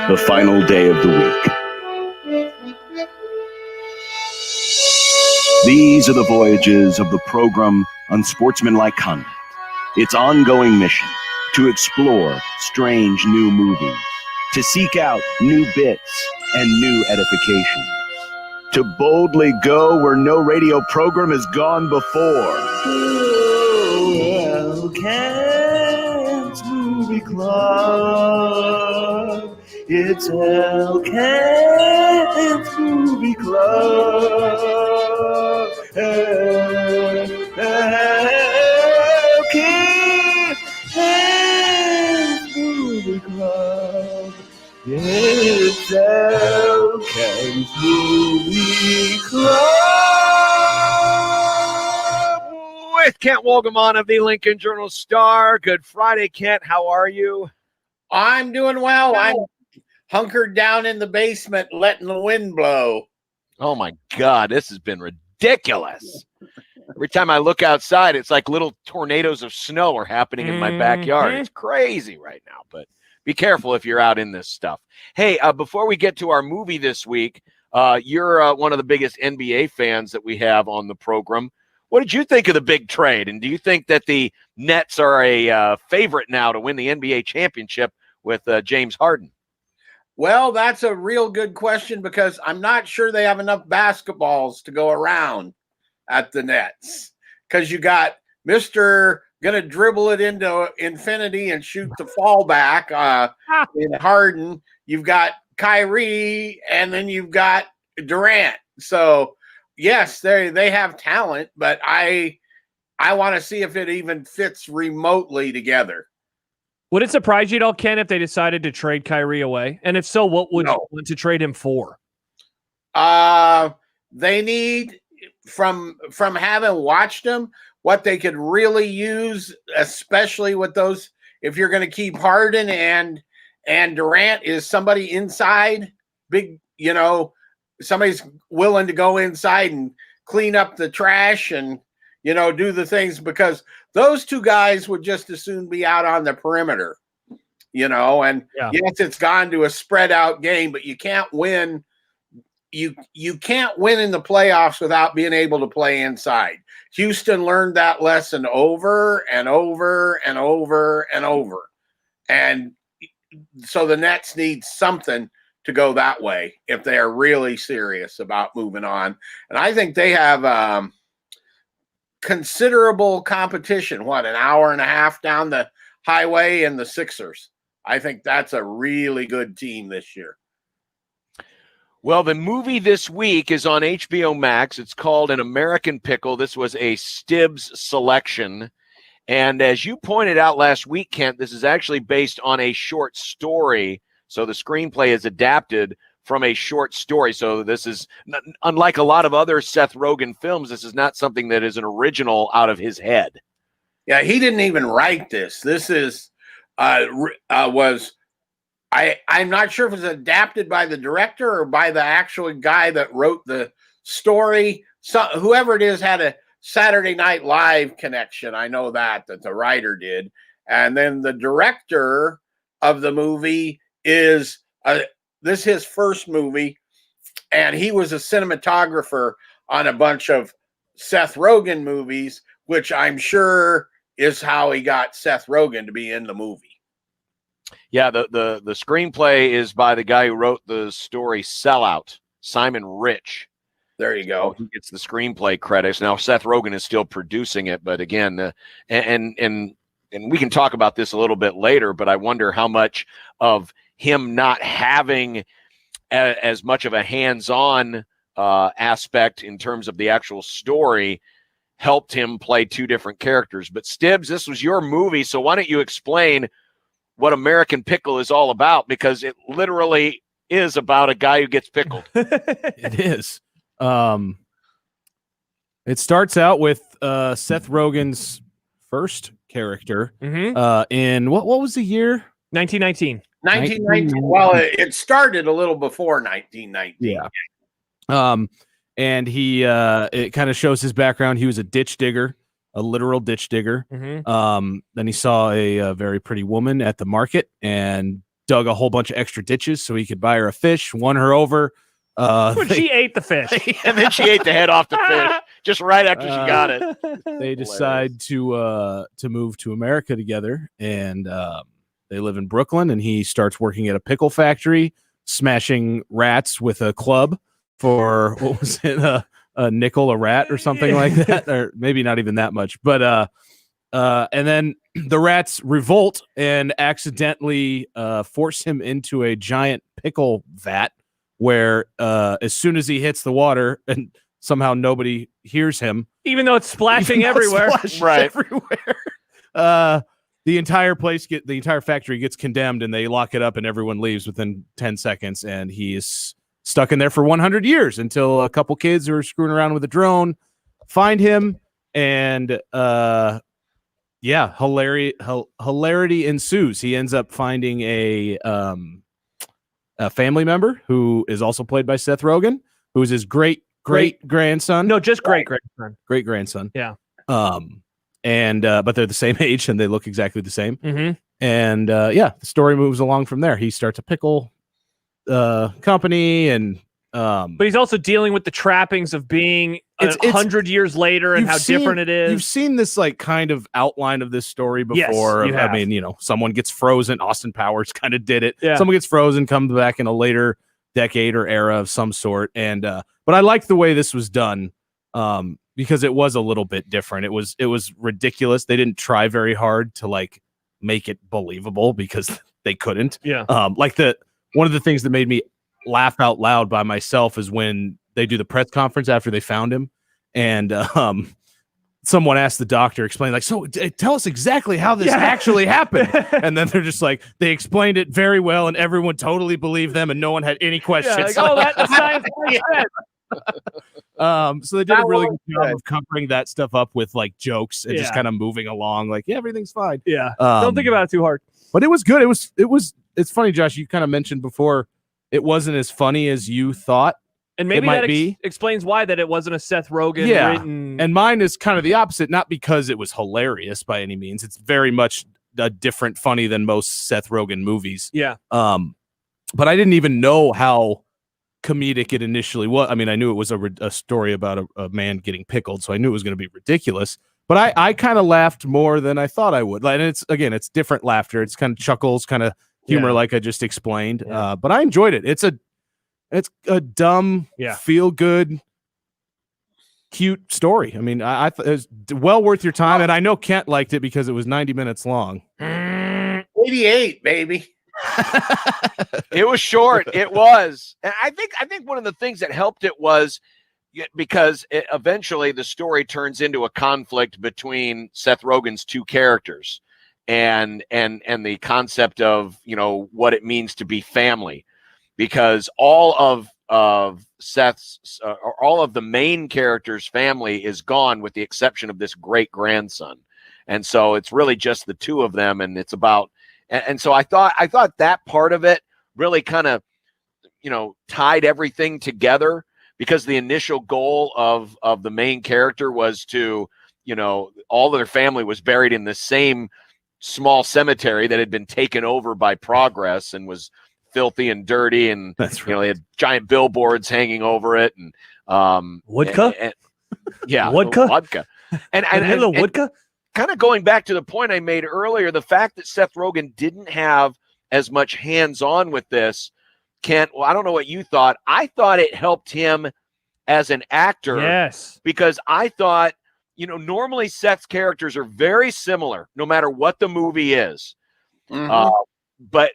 the final day of the week. These are the voyages of the program Unsportsmanlike Conduct. Its ongoing mission, to explore strange new movies, to seek out new bits and new edifications, to boldly go where no radio program has gone before. Elkent's Movie Club. It's Elkent's Movie Club. Elkent's Movie Club. It's Elkent's Movie Club. With Kent Wolgamott of the Lincoln Journal-Star. Good Friday, Kent. How are you? I'm doing well. I'm hunkered down in the basement, letting the wind blow. Oh, my God. This has been ridiculous. Every time I look outside, it's like little tornadoes of snow are happening in my backyard. It's crazy right now, but be careful if you're out in this stuff. Hey, before we get to our movie this week, you're one of the biggest NBA fans that we have on the program. What did you think of the big trade? And do you think that the Nets are a favorite now to win the NBA championship with James Harden? Well, that's a real good question because I'm not sure they have enough basketballs to go around at the Nets. Because you got Mr. going to dribble it into infinity and shoot the fallback in Harden. You've got Kyrie, and then you've got Durant. So, yes, they have talent, but I want to see if it even fits remotely together. Would it surprise you at all, Ken, if they decided to trade Kyrie away? And if so, what would you want to trade him for? They need, from having watched them, what they could really use, especially with those, if you're going to keep Harden and Durant, is somebody inside, big, somebody's willing to go inside and clean up the trash and, do the things, because those two guys would just as soon be out on the perimeter, and yes, it's gone to a spread out game, but you can't win. You can't win in the playoffs without being able to play inside. Houston learned that lesson over and over and over and over. And so the Nets need something to go that way if they are really serious about moving on. And I think they have considerable competition. An hour and a half down the highway, and the Sixers. I think that's a really good team this year. Well, the movie this week is on HBO Max. It's called An American Pickle. This was a Stibbs selection. And as you pointed out last week, Kent, this is actually based on a short story. So the screenplay is adapted from a short story. So this is, unlike a lot of other Seth Rogen films, this is not something that is an original out of his head. Yeah, he didn't even write this. This is I'm not sure if it's adapted by the director or by the actual guy that wrote the story. So whoever it is had a Saturday Night Live connection. I know that the writer did. And then the director of the movie is this is his first movie, and he was a cinematographer on a bunch of Seth Rogen movies, which I'm sure is how he got Seth Rogen to be in the movie. Yeah, the screenplay is by the guy who wrote the story Sellout, Simon Rich. There you go. He gets the screenplay credits. Now Seth Rogen is still producing it, but again, and we can talk about this a little bit later, but I wonder how much of him not having as much of a hands-on aspect in terms of the actual story helped him play two different characters. But Stibbs, this was your movie, so why don't you explain what American Pickle is all about, because it literally is about a guy who gets pickled. It is. It starts out with Seth Rogen's first character in what was the year? 1919. 1919. Well, it started a little before 1919. Yeah. And he it kind of shows his background. He was a ditch digger, a literal ditch digger. Then he saw a very pretty woman at the market and dug a whole bunch of extra ditches so he could buy her a fish, won her over. But she ate the fish. And then she ate the head off the fish just right after she got it. They decide to move to America together, and they live in Brooklyn, and he starts working at a pickle factory, smashing rats with a club for, what was it, a nickel a rat or something like that, or maybe not even that much. But and then the rats revolt and accidentally force him into a giant pickle vat, where as soon as he hits the water, and somehow nobody hears him, even though it's splashing everywhere. Right. Everywhere. The entire factory gets condemned, and they lock it up, and everyone leaves within 10 seconds, and he is stuck in there for 100 years until a couple kids who are screwing around with a drone find him, and hilarity ensues. He ends up finding a family member who is also played by Seth Rogen, who is his great grandson. No, just great grandson. Great grandson. Yeah. And but they're the same age and they look exactly the same. Mm-hmm. And the story moves along from there. He starts a pickle company, and but he's also dealing with the trappings of being 100 years later and how different it is. You've seen this like kind of outline of this story before. Yes, you have. I mean, someone gets frozen. Austin Powers kind of did it. Yeah. Someone gets frozen, comes back in a later decade or era of some sort. And but I like the way this was done, because it was a little bit different. It was ridiculous. They didn't try very hard to like make it believable because they couldn't. Yeah. One of the things that made me laugh out loud by myself is when they do the press conference after they found him, and someone asked the doctor, explain like, so tell us exactly how this actually happened. And then they're just like, they explained it very well, and everyone totally believed them, and no one had any questions. That's science. So they did a really good job of covering that stuff up with like jokes and just kind of moving along, like, everything's fine. Yeah. Don't think about it too hard. But it was good. It's funny, Josh, you kind of mentioned before it wasn't as funny as you thought. And maybe that explains why that it wasn't a Seth Rogen written. And mine is kind of the opposite, not because it was hilarious by any means. It's very much a different funny than most Seth Rogen movies. Yeah. But I didn't even know how comedic it initially was. I mean, I knew it was a story about a man getting pickled, so I knew it was going to be ridiculous. But I kind of laughed more than I thought I would. And it's different laughter. It's kind of chuckles, kind of humor, like I just explained. Yeah. But I enjoyed it. It's a dumb, feel good, cute story. I mean, I thought it was well worth your time, and I know Kent liked it because it was 90 minutes long. 88, baby. It was short. It was. And I think one of the things that helped it was because eventually the story turns into a conflict between Seth Rogen's two characters and the concept of, what it means to be family, because all of Seth's all of the main character's family is gone with the exception of this great grandson. And so it's really just the two of them, and it's about and so I thought that part of it really kind of, tied everything together, because the initial goal of the main character was to, all of their family was buried in the same small cemetery that had been taken over by progress and was filthy and dirty, and that's right. They had giant billboards hanging over it, and Woodka, Woodka, and hello Woodka. Kind of going back to the point I made earlier, the fact that Seth Rogen didn't have as much hands-on with this, Kent, well, I don't know what you thought. I thought it helped him as an actor. Yes. Because I thought, normally Seth's characters are very similar, no matter what the movie is. Mm-hmm.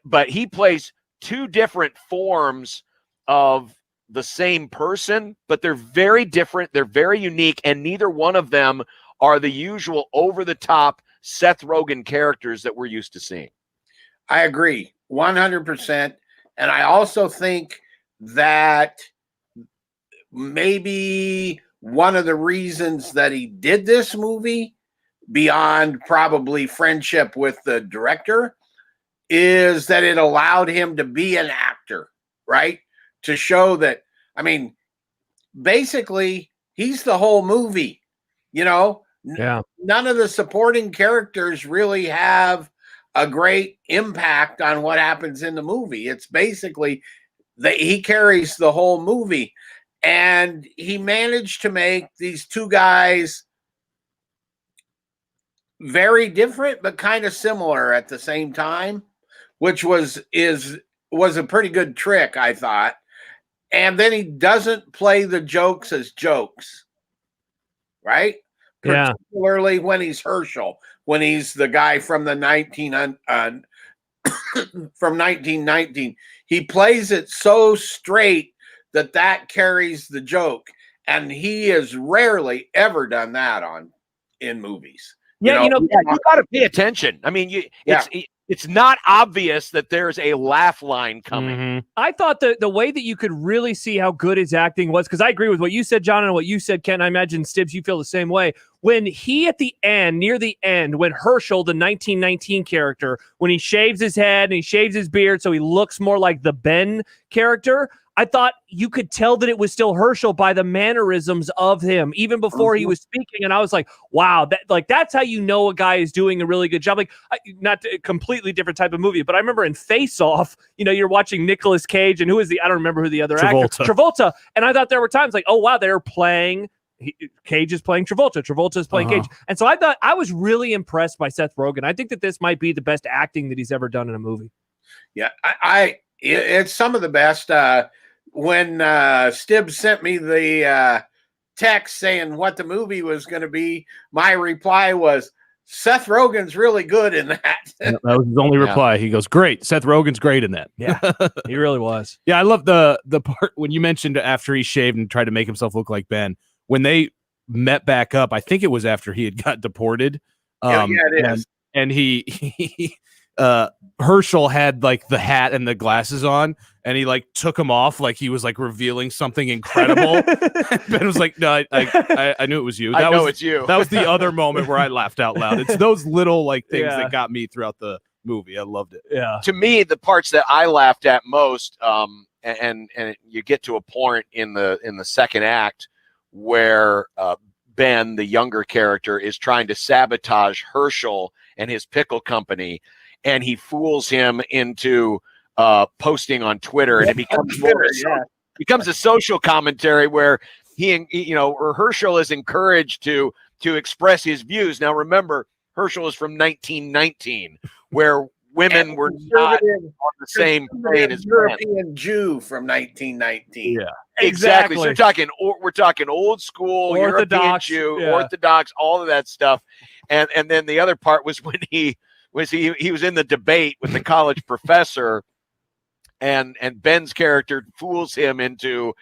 But he plays two different forms of the same person, but they're very different. They're very unique, and neither one of them are the usual over-the-top Seth Rogen characters that we're used to seeing. I agree 100%. And I also think that maybe one of the reasons that he did this movie, beyond probably friendship with the director, is that it allowed him to be an actor, right? To show that, basically, he's the whole movie, Yeah. None of the supporting characters really have a great impact on what happens in the movie. It's basically that he carries the whole movie, and he managed to make these two guys very different but kind of similar at the same time, which was a pretty good trick, I thought. And then he doesn't play the jokes as jokes, right? Yeah. Particularly when he's Herschel, when he's the guy from the 1919. He plays it so straight that carries the joke, and he has rarely ever done that in movies. Yeah, you got to pay attention. I mean, it's not obvious that there's a laugh line coming. Mm-hmm. I thought the way that you could really see how good his acting was, because I agree with what you said, John, and what you said, Ken. I imagine, Stibbs, you feel the same way. When he, at the end, near the end, when Herschel, the 1919 character, when he shaves his head and he shaves his beard so he looks more like the Ben character, I thought you could tell that it was still Herschel by the mannerisms of him, even before he was speaking. And I was like, wow, that's how you know a guy is doing a really good job. Not a completely different type of movie, but I remember in Face Off, you're watching Nicolas Cage, and I don't remember who the other actor, Travolta. And I thought there were times like, oh, wow, they're playing, Cage is playing Travolta. Travolta is playing Cage. And so I thought I was really impressed by Seth Rogen. I think that this might be the best acting that he's ever done in a movie. Yeah, it's some of the best. When Stibbs sent me the text saying what the movie was going to be, my reply was, Seth Rogen's really good in that. That was his only reply. He goes, great. Seth Rogen's great in that. Yeah, he really was. Yeah, I love the part when you mentioned after he shaved and tried to make himself look like Ben. When they met back up, I think it was after he had got deported. It is. And he Herschel had like the hat and the glasses on, and he like took them off like he was like revealing something incredible. Ben was like, "No, I knew it was you. It's you." That was the other moment where I laughed out loud. It's those little like things that got me throughout the movie. I loved it. Yeah. To me, the parts that I laughed at most, and you get to a point in the second act where Ben, the younger character, is trying to sabotage Herschel and his pickle company, and he fools him into posting on Twitter, and it becomes becomes a social commentary where or Herschel is encouraged to express his views. Now, remember, Herschel is from 1919, where women were not on the same plane as European Jew from 1919. Yeah, exactly. So we're talking old school Orthodox European Jew, Orthodox, all of that stuff, and then the other part was when he was in the debate with the college professor, and Ben's character fools him into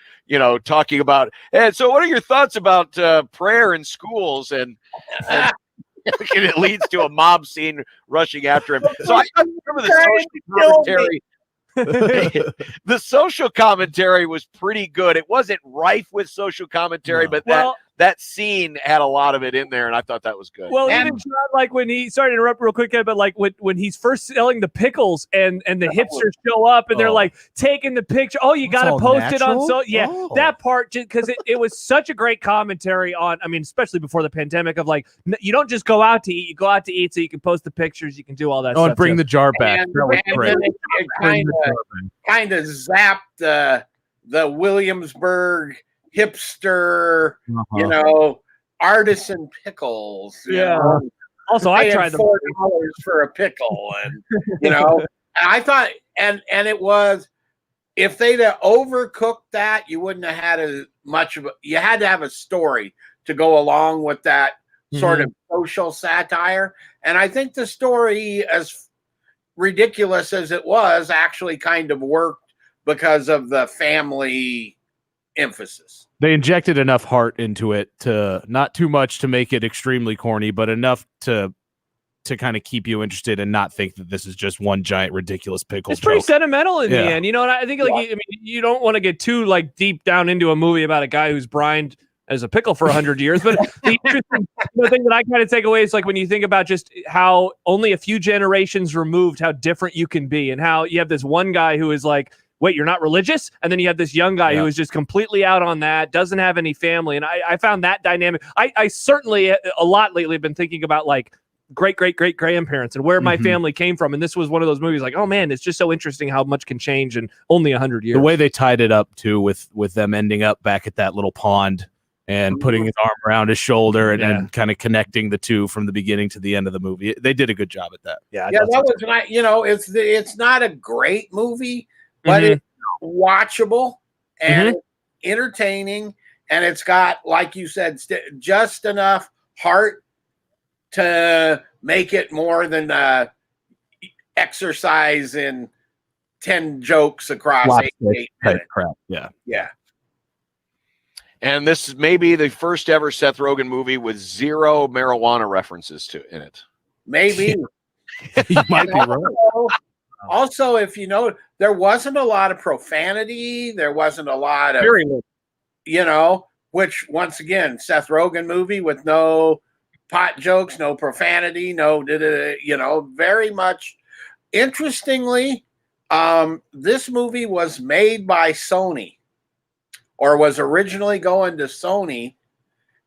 talking about, and so what are your thoughts about prayer in schools, and it leads to a mob scene rushing after him. So I remember the social commentary. The social commentary was pretty good. It wasn't rife with social commentary, but that scene had a lot of it in there, and I thought that was good. Well, even John, like when he, sorry to interrupt real quick, but like when he's first selling the pickles and the hipsters show up and they're like taking the picture. Oh, you got to post it on. So that part, because it was such a great commentary on, I mean, especially before the pandemic, of like, you don't just go out to eat, you go out to eat so you can post the pictures, you can do all that stuff. And bring the jar back. And it kind of zapped the Williamsburg hipster, artisan pickles. Also, I tried them. $4 for a pickle, and I thought, and it was, if they'd have overcooked that, you wouldn't have had as much of. You had to have a story to go along with that sort of social satire, and I think the story, as ridiculous as it was, actually kind of worked because of the family emphasis. They injected enough heart into it, to not too much to make it extremely corny, but enough to kind of keep you interested and not think that this is just one giant ridiculous pickle. It's pretty sentimental in the end, and I think you don't want to get too like deep down into a movie about a guy who's brined as a pickle for 100 years. But the interesting thing that I kind of take away is like when you think about just how only a few generations removed, how different you can be, and how you have this one guy who is like, wait, you're not religious? And then you have this young guy who is just completely out on that, doesn't have any family. And I found that dynamic. I certainly a lot lately have been thinking about like great grandparents and where my Mhm. family came from. And this was one of those movies like, oh man, it's just so interesting how much can change in only 100 years. The way they tied it up too, with them ending up back at that little pond and putting his arm around his shoulder and kind of connecting the two from the beginning to the end of the movie. They did a good job at that. Yeah, that was not, it's not a great movie, but it's watchable and entertaining, and it's got, like you said, just enough heart to make it more than exercise in 10 jokes across 8 minutes. Crap. Yeah. Yeah. And this may be the first ever Seth Rogen movie with 0 marijuana references in it. Maybe. You might be right. Also, if you know, there wasn't a lot of profanity. There wasn't a lot of, which once again, Seth Rogen movie with no pot jokes, no profanity, very much. Interestingly, this movie was made by Sony, or was originally going to Sony,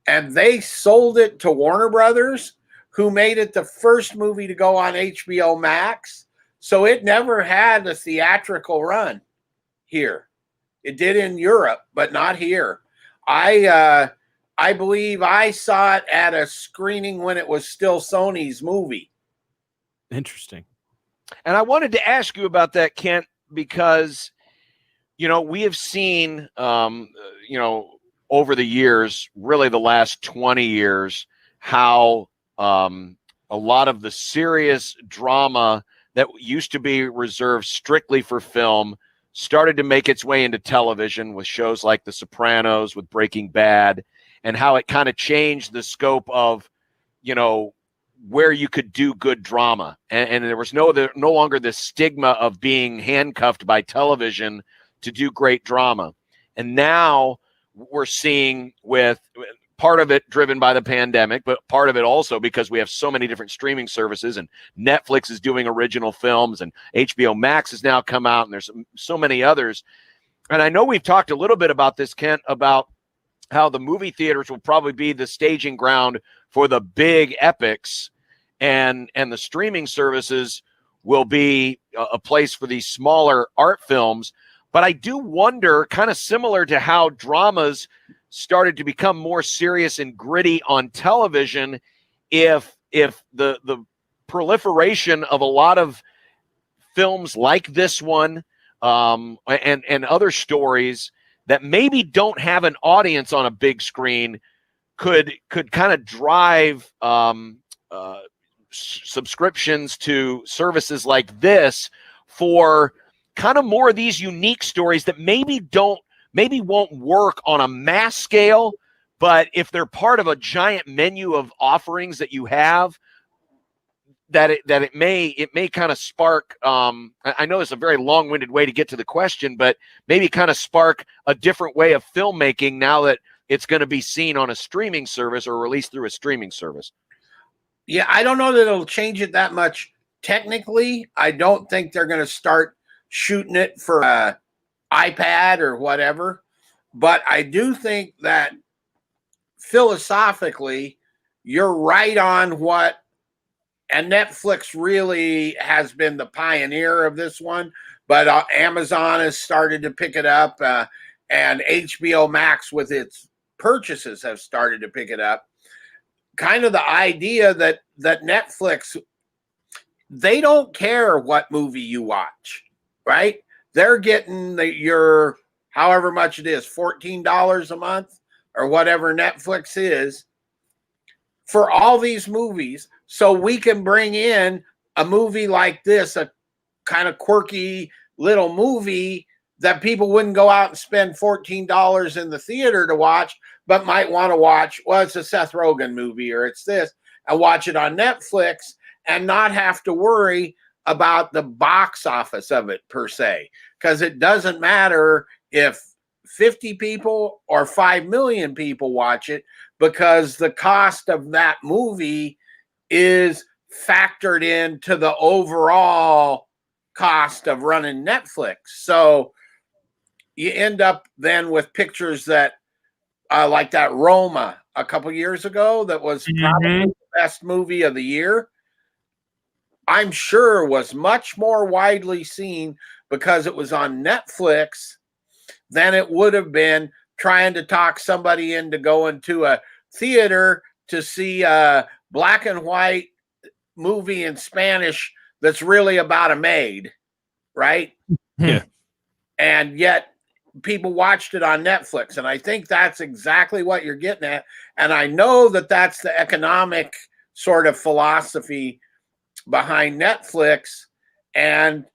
and they sold it to Warner Brothers, who made it the first movie to go on HBO Max. So it never had a theatrical run here. It did in Europe, but not here. I believe I saw it at a screening when it was still Sony's movie. Interesting. And I wanted to ask you about that, Kent, because we have seen, over the years, really the last 20 years, how a lot of the serious drama that used to be reserved strictly for film started to make its way into television with shows like The Sopranos, with Breaking Bad, and how it kind of changed the scope of, where you could do good drama. And there was no longer this stigma of being handcuffed by television to do great drama. And now we're seeing, with part of it driven by the pandemic, but part of it also because we have so many different streaming services, and Netflix is doing original films, and HBO Max has now come out, and there's so many others. And I know we've talked a little bit about this, Kent, about how the movie theaters will probably be the staging ground for the big epics, and the streaming services will be a place for these smaller art films. But I do wonder, kind of similar to how dramas started to become more serious and gritty on television, if the proliferation of a lot of films like this one, and other stories that maybe don't have an audience on a big screen could kind of drive subscriptions to services like this for kind of more of these unique stories that maybe won't work on a mass scale, but if they're part of a giant menu of offerings that you have, that it may kind of spark, I know it's a very long-winded way to get to the question, but maybe kind of spark a different way of filmmaking now that it's going to be seen on a streaming service or released through a streaming service. Yeah, I don't know that it'll change it that much technically. I don't think they're going to start shooting it for iPad or whatever, but I do think that philosophically you're right on what, and Netflix really has been the pioneer of this one, but Amazon has started to pick it up, and HBO Max with its purchases have started to pick it up. Kind of the idea that Netflix, they don't care what movie you watch, right? They're getting your however much it is, $14 a month or whatever Netflix is, for all these movies. So we can bring in a movie like this, a kind of quirky little movie that people wouldn't go out and spend $14 in the theater to watch, but might want to watch, well, it's a Seth Rogen movie or it's this, and watch it on Netflix and not have to worry about the box office of it per se, because it doesn't matter if 50 people or 5 million people watch it, because the cost of that movie is factored into the overall cost of running Netflix. So you end up then with pictures that like that Roma a couple years ago that was probably Mhm. the best movie of the year, I'm sure was much more widely seen because it was on Netflix than it would have been trying to talk somebody into going to a theater to see a black and white movie in Spanish that's really about a maid, right? Yeah. And yet people watched it on Netflix. And I think that's exactly what you're getting at. And I know that that's the economic sort of philosophy behind Netflix and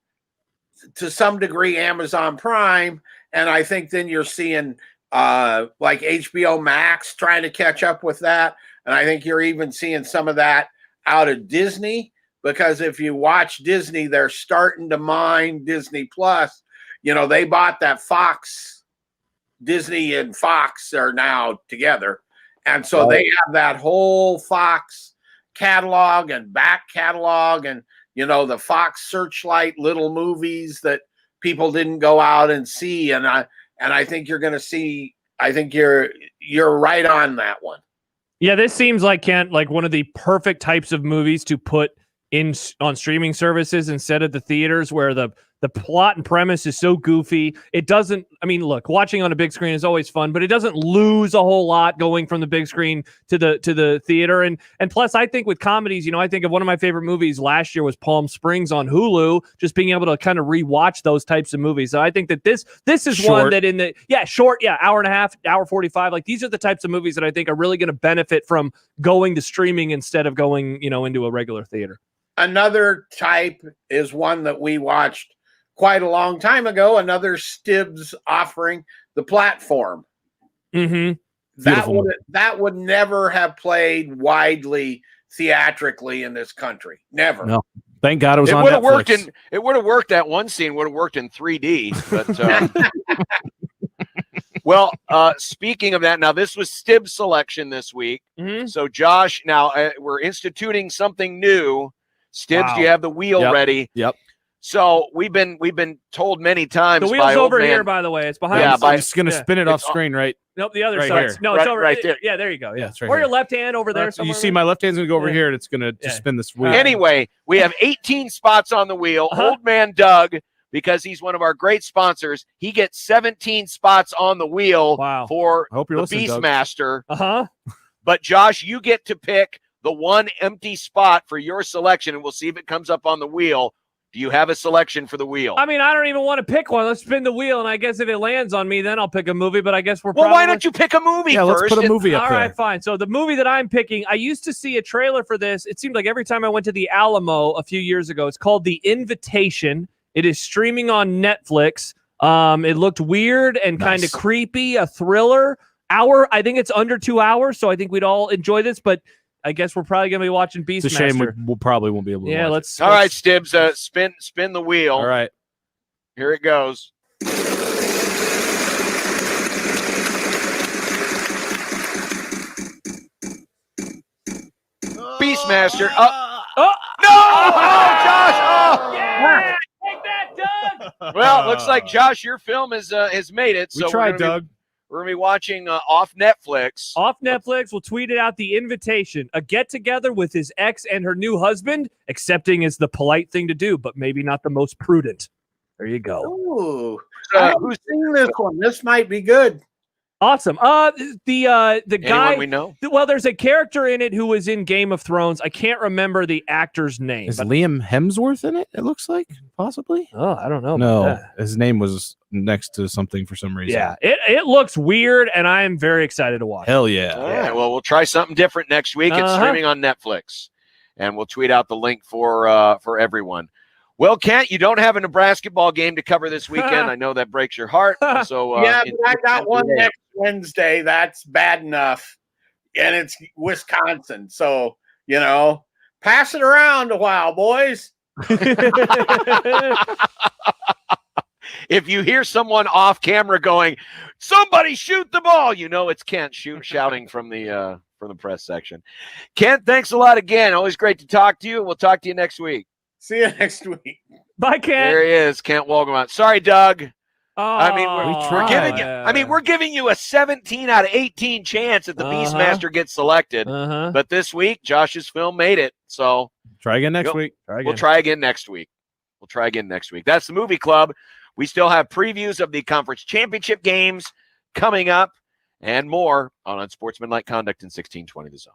to some degree Amazon Prime. And I think then you're seeing like HBO Max trying to catch up with that. And I think you're even seeing some of that out of Disney, because if you watch Disney, they're starting to mine Disney Plus. You know, they bought that Fox. Disney and Fox are now together. And so they have that whole Fox catalog and back catalog and, you know, the Fox Searchlight little movies that people didn't go out and see. And I think you're going to see, I think you're right on that one. Yeah, this seems like, Kent, like one of the perfect types of movies to put in on streaming services instead of the theaters, where the plot and premise is so goofy. It doesn't, I mean, look, watching on a big screen is always fun, but it doesn't lose a whole lot going from the big screen to the theater. And plus, I think with comedies, you know, I think of one of my favorite movies last year was Palm Springs on Hulu, just being able to kind of rewatch those types of movies. So I think that this is short. One that in the, short, hour and a half, hour 45, like these are the types of movies that I think are really going to benefit from going to streaming instead of going, you know, into a regular theater. Another type is one that we watched quite a long time ago, another Stibbs offering, The Platform. Mm-hmm. That would never have played widely theatrically in this country. Never. No. Thank God it was on would have Netflix. worked in. It would have worked. That one scene would have worked in 3D. But well, speaking of that, now this was Stibbs' selection this week. Mm-hmm. So Josh, now we're instituting something new. Stibbs, do you have the wheel ready? Yep. So we've been told many times. The wheel's over here, by the way. It's behind. Yeah, I'm just gonna spin it off screen, right? Nope, the other right side. here. No, it's over right there. Yeah, there you go. Yeah, it's right or here. your left hand over there. You see, my left hand's gonna go over here, and it's gonna just spin this wheel. Anyway, we have 18 spots on the wheel. Old Man Doug, because he's one of our great sponsors, he gets 17 spots on the wheel for I hope you're the listening, Beastmaster. Doug. But Josh, you get to pick the one empty spot for your selection, and we'll see if it comes up on the wheel. Do you have a selection for the wheel? I mean, I don't even want to pick one. Let's spin the wheel, and I guess if it lands on me, then I'll pick a movie. But I guess we're why don't you pick a movie first? Let's put a movie up All there. right, fine. So the movie that I'm picking, I used to see a trailer for this. It seemed like every time I went to the Alamo a few years ago. It's called The Invitation. It is streaming on Netflix. It looked weird and kind of creepy, a thriller. I think it's under 2 hours, so I think we'd all enjoy this. But I guess we're probably going to be watching Beastmaster. It's a shame we probably won't be able to watch let's. All right, Stibbs, spin the wheel. All right. Here it goes. Beastmaster. No! Oh, Josh! Oh! Yeah! Take that, Doug! Well, it looks like, Josh, your film has made it. We So tried, Doug. We're going to be watching off Netflix. Off Netflix, we'll tweet it out. The Invitation, a get-together with his ex and her new husband. Accepting is the polite thing to do, but maybe not the most prudent. There you go. Ooh, who's seen this one? This might be good. Awesome. The guy Anyone we know? Well, there's a character in it who was in Game of Thrones. I can't remember the actor's name. Is Liam Hemsworth in it? It looks like possibly. Oh, I don't know. No, his name was next to something for some reason. Yeah, it looks weird, and I am very excited to watch. Hell yeah! All right. Well, we'll try something different next week. It's streaming on Netflix, and we'll tweet out the link for everyone. Well, Kent, you don't have a Nebraska ball game to cover this weekend. I know that breaks your heart. So yeah, but I got one next Wednesday. That's bad enough, and it's Wisconsin. So pass it around a while, boys. If you hear someone off camera going, "Somebody shoot the ball," it's Kent shouting from the press section. Kent, thanks a lot again. Always great to talk to you. We'll talk to you next week. See you next week. Bye, Kent. There he is, Kent Wolgamott. Sorry, Doug. I mean, we're giving you a 17 out of 18 chance that the Beastmaster gets selected. But this week, Josh's film made it. So try again next week. We'll try again next week. That's the movie club. We still have previews of the conference championship games coming up and more on Unsportsmanlike Conduct in 1620 The Zone.